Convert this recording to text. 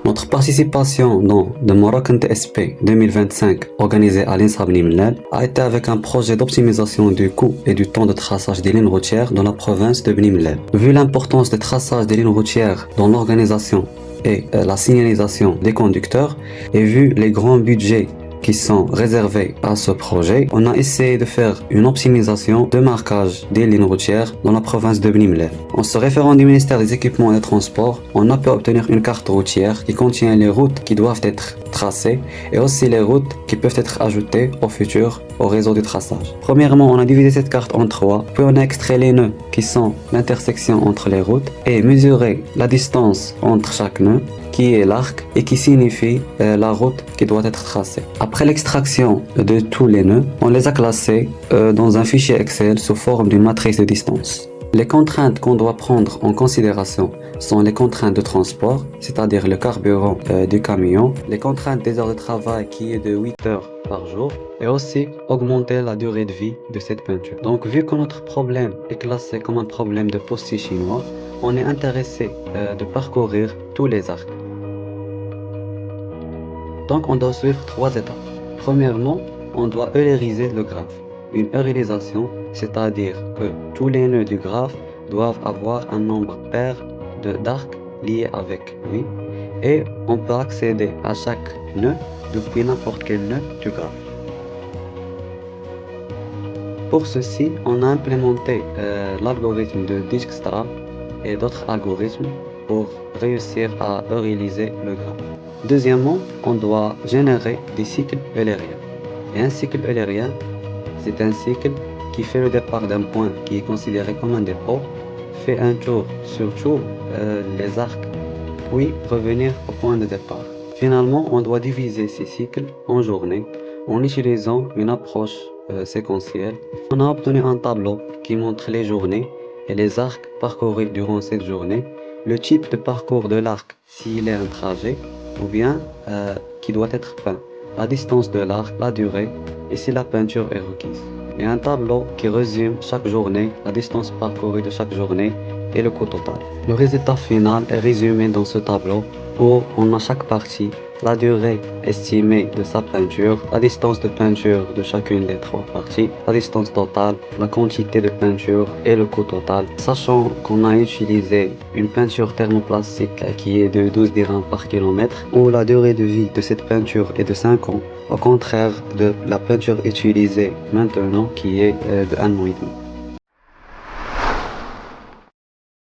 Notre participation dans le Moroccan TSP 2025 organisé à l'INSA Bni Mellal a été avec un projet d'optimisation du coût et du temps de traçage des lignes routières dans la province de Bni Mellal. Vu l'importance du traçage des lignes routières dans l'organisation et la signalisation des conducteurs et vu les grands budgets qui sont réservés à ce projet, on a essayé de faire une optimisation de marquage des lignes routières dans la province de Bni Mellal. En se référant du ministère des Équipements et des Transports, on a pu obtenir une carte routière qui contient les routes qui doivent être tracées et aussi les routes qui peuvent être ajoutées au futur au réseau de traçage. Premièrement, on a divisé cette carte en trois, puis on a extrait les nœuds qui sont l'intersection entre les routes et mesuré la distance entre chaque nœud qui est l'arc et qui signifie la route qui doit être tracée. Après l'extraction de tous les nœuds, on les a classés dans un fichier Excel sous forme d'une matrice de distance. Les contraintes qu'on doit prendre en considération sont les contraintes de transport, c'est-à-dire le carburant du camion, les contraintes des heures de travail qui est de 8 heures par jour et aussi augmenter la durée de vie de cette peinture. Donc vu que notre problème est classé comme un problème de postier chinois, on est intéressé de parcourir tous les arcs. Donc on doit suivre trois étapes. Premièrement, on doit eulériser le graphe. Une eurélisation, c'est-à-dire que tous les nœuds du graphe doivent avoir un nombre pair d'arcs liés avec lui et on peut accéder à chaque nœud depuis n'importe quel nœud du graphe. Pour ceci, on a implémenté l'algorithme de Dijkstra et d'autres algorithmes pour réussir à euréliser le graphe. Deuxièmement, on doit générer des cycles eulériens. Et un cycle eulérien, c'est un cycle qui fait le départ d'un point qui est considéré comme un dépôt, fait un tour sur tous les arcs, puis revenir au point de départ. Finalement, on doit diviser ces cycles en journées en utilisant une approche séquentielle. On a obtenu un tableau qui montre les journées et les arcs parcourus durant cette journée, le type de parcours de l'arc s'il est un trajet ou bien qui doit être peint, la distance de l'arc, la durée et si la peinture est requise. Et un tableau qui résume chaque journée, la distance parcourue de chaque journée et le coût total. Le résultat final est résumé dans ce tableau où on a chaque partie, la durée estimée de sa peinture, la distance de peinture de chacune des trois parties, la distance totale, la quantité de peinture et le coût total. Sachant qu'on a utilisé une peinture thermoplastique qui est de 12 dirhams par kilomètre, où la durée de vie de cette peinture est de 5 ans, au contraire de la peinture utilisée maintenant qui est de 1 an et demi.